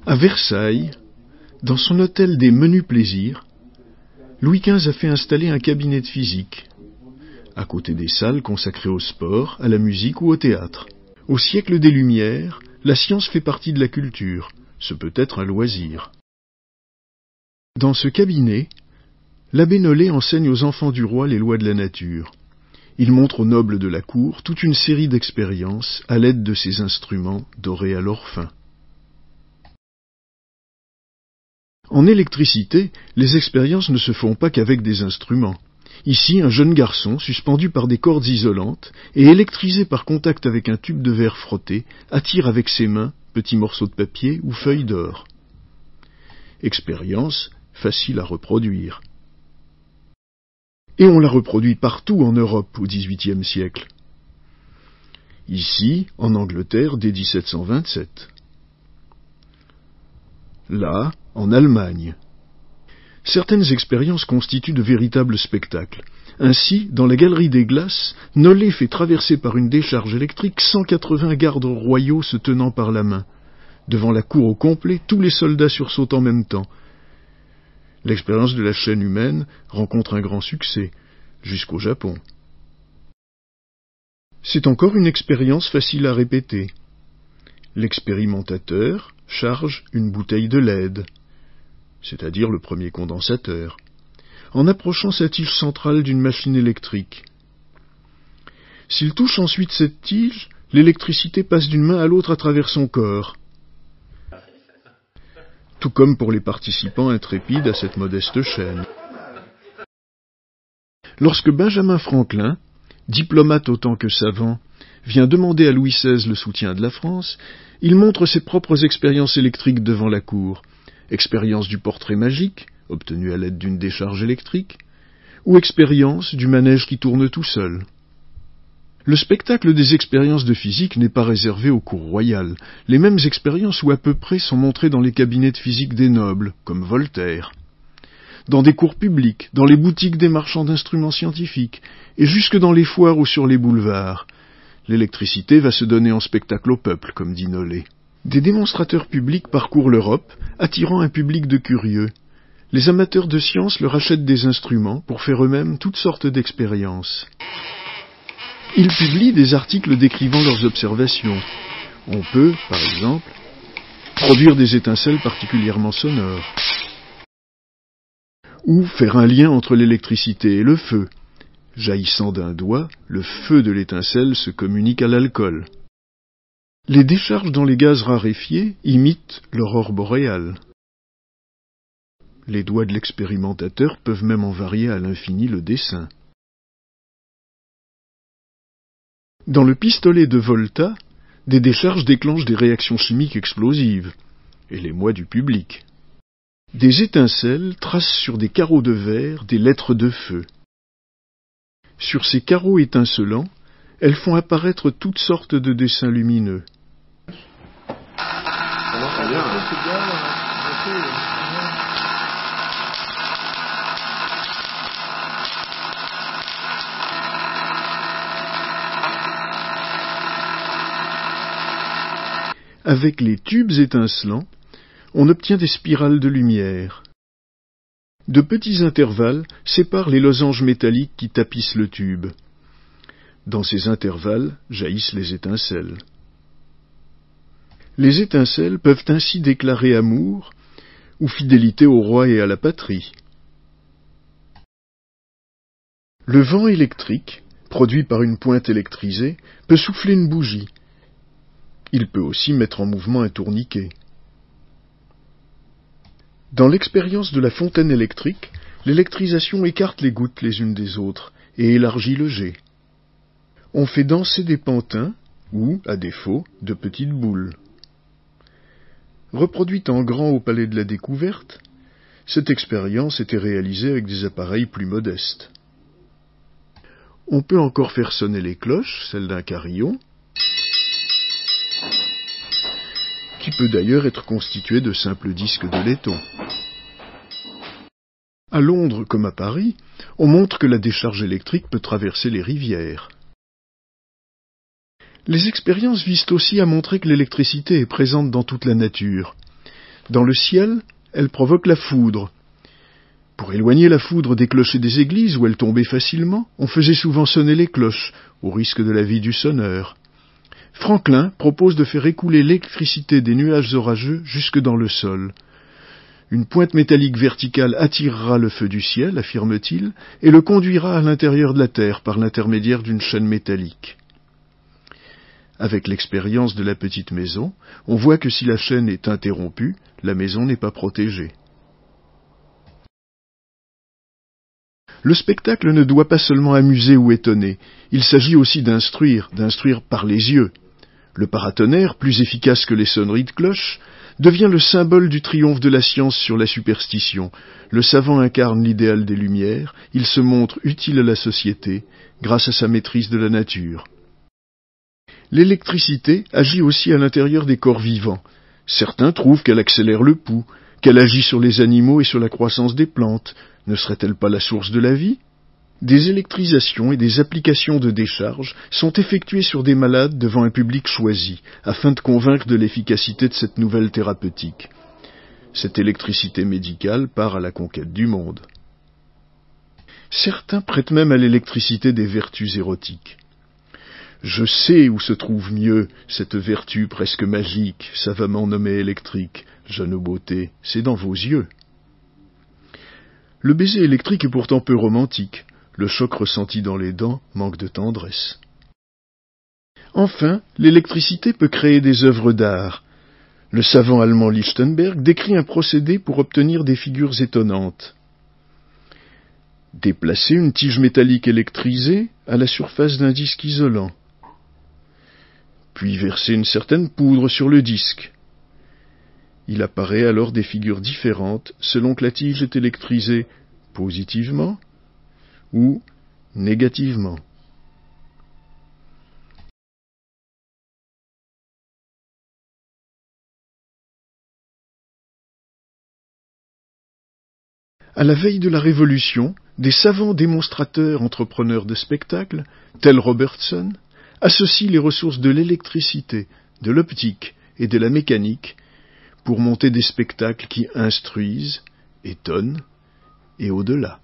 À Versailles, dans son hôtel des Menus Plaisirs, Louis XV a fait installer un cabinet de physique, à côté des salles consacrées au sport, à la musique ou au théâtre. Au siècle des Lumières, la science fait partie de la culture, ce peut être un loisir. Dans ce cabinet, l'abbé Nollet enseigne aux enfants du roi les lois de la nature. Il montre aux nobles de la cour toute une série d'expériences à l'aide de ses instruments dorés à l'or fin. En électricité, les expériences ne se font pas qu'avec des instruments. Ici, un jeune garçon, suspendu par des cordes isolantes et électrisé par contact avec un tube de verre frotté, attire avec ses mains petits morceaux de papier ou feuilles d'or. Expérience facile à reproduire. Et on la reproduit partout en Europe au XVIIIe siècle. Ici, en Angleterre, dès 1727. Là, en Allemagne. Certaines expériences constituent de véritables spectacles. Ainsi, dans la galerie des glaces, Nollet fait traverser par une décharge électrique 180 gardes royaux se tenant par la main. Devant la cour au complet, tous les soldats sursautent en même temps. L'expérience de la chaîne humaine rencontre un grand succès, jusqu'au Japon. C'est encore une expérience facile à répéter. L'expérimentateur charge une bouteille de LED, c'est-à-dire le premier condensateur, en approchant sa tige centrale d'une machine électrique. S'il touche ensuite cette tige, l'électricité passe d'une main à l'autre à travers son corps. Tout comme pour les participants intrépides à cette modeste chaîne. Lorsque Benjamin Franklin, diplomate autant que savant, vient demander à Louis XVI le soutien de la France, il montre ses propres expériences électriques devant la cour. Expérience du portrait magique, obtenu à l'aide d'une décharge électrique, ou expérience du manège qui tourne tout seul. Le spectacle des expériences de physique n'est pas réservé aux cours royales. Les mêmes expériences ou à peu près sont montrées dans les cabinets de physique des nobles, comme Voltaire, dans des cours publics, dans les boutiques des marchands d'instruments scientifiques, et jusque dans les foires ou sur les boulevards. L'électricité va se donner en spectacle au peuple, comme dit Nollet. Des démonstrateurs publics parcourent l'Europe, attirant un public de curieux. Les amateurs de science leur achètent des instruments pour faire eux-mêmes toutes sortes d'expériences. Ils publient des articles décrivant leurs observations. On peut, par exemple, produire des étincelles particulièrement sonores. Ou faire un lien entre l'électricité et le feu. Jaillissant d'un doigt, le feu de l'étincelle se communique à l'alcool. Les décharges dans les gaz raréfiés imitent l'aurore boréale. Les doigts de l'expérimentateur peuvent même en varier à l'infini le dessin. Dans le pistolet de Volta, des décharges déclenchent des réactions chimiques explosives, et l'émoi du public. Des étincelles tracent sur des carreaux de verre des lettres de feu. Sur ces carreaux étincelants, elles font apparaître toutes sortes de dessins lumineux. Avec les tubes étincelants, on obtient des spirales de lumière. De petits intervalles séparent les losanges métalliques qui tapissent le tube. Dans ces intervalles jaillissent les étincelles. Les étincelles peuvent ainsi déclarer amour ou fidélité au roi et à la patrie. Le vent électrique, produit par une pointe électrisée, peut souffler une bougie. Il peut aussi mettre en mouvement un tourniquet. Dans l'expérience de la fontaine électrique, l'électrisation écarte les gouttes les unes des autres et élargit le jet. On fait danser des pantins ou, à défaut, de petites boules. Reproduite en grand au Palais de la Découverte, cette expérience était réalisée avec des appareils plus modestes. On peut encore faire sonner les cloches, celles d'un carillon, qui peut d'ailleurs être constitué de simples disques de laiton. À Londres comme à Paris, on montre que la décharge électrique peut traverser les rivières. Les expériences visent aussi à montrer que l'électricité est présente dans toute la nature. Dans le ciel, elle provoque la foudre. Pour éloigner la foudre des clochers des églises où elle tombait facilement, on faisait souvent sonner les cloches, au risque de la vie du sonneur. Franklin propose de faire écouler l'électricité des nuages orageux jusque dans le sol. Une pointe métallique verticale attirera le feu du ciel, affirme-t-il, et le conduira à l'intérieur de la Terre par l'intermédiaire d'une chaîne métallique. Avec l'expérience de la petite maison, on voit que si la chaîne est interrompue, la maison n'est pas protégée. Le spectacle ne doit pas seulement amuser ou étonner, il s'agit aussi d'instruire par les yeux. Le paratonnerre, plus efficace que les sonneries de cloche, devient le symbole du triomphe de la science sur la superstition. Le savant incarne l'idéal des Lumières, il se montre utile à la société grâce à sa maîtrise de la nature. L'électricité agit aussi à l'intérieur des corps vivants. Certains trouvent qu'elle accélère le pouls, qu'elle agit sur les animaux et sur la croissance des plantes. Ne serait-elle pas la source de la vie ? Des électrisations et des applications de décharge sont effectuées sur des malades devant un public choisi, afin de convaincre de l'efficacité de cette nouvelle thérapeutique. Cette électricité médicale part à la conquête du monde. Certains prêtent même à l'électricité des vertus érotiques. Je sais où se trouve mieux cette vertu presque magique, savamment nommée électrique. Jeune beauté, c'est dans vos yeux. Le baiser électrique est pourtant peu romantique. Le choc ressenti dans les dents manque de tendresse. Enfin, l'électricité peut créer des œuvres d'art. Le savant allemand Lichtenberg décrit un procédé pour obtenir des figures étonnantes. Déplacer une tige métallique électrisée à la surface d'un disque isolant. Puis verser une certaine poudre sur le disque. Il apparaît alors des figures différentes selon que la tige est électrisée positivement ou négativement. À la veille de la Révolution, des savants démonstrateurs entrepreneurs de spectacles, tels Robertson, associent les ressources de l'électricité, de l'optique et de la mécanique pour monter des spectacles qui instruisent, étonnent et au-delà.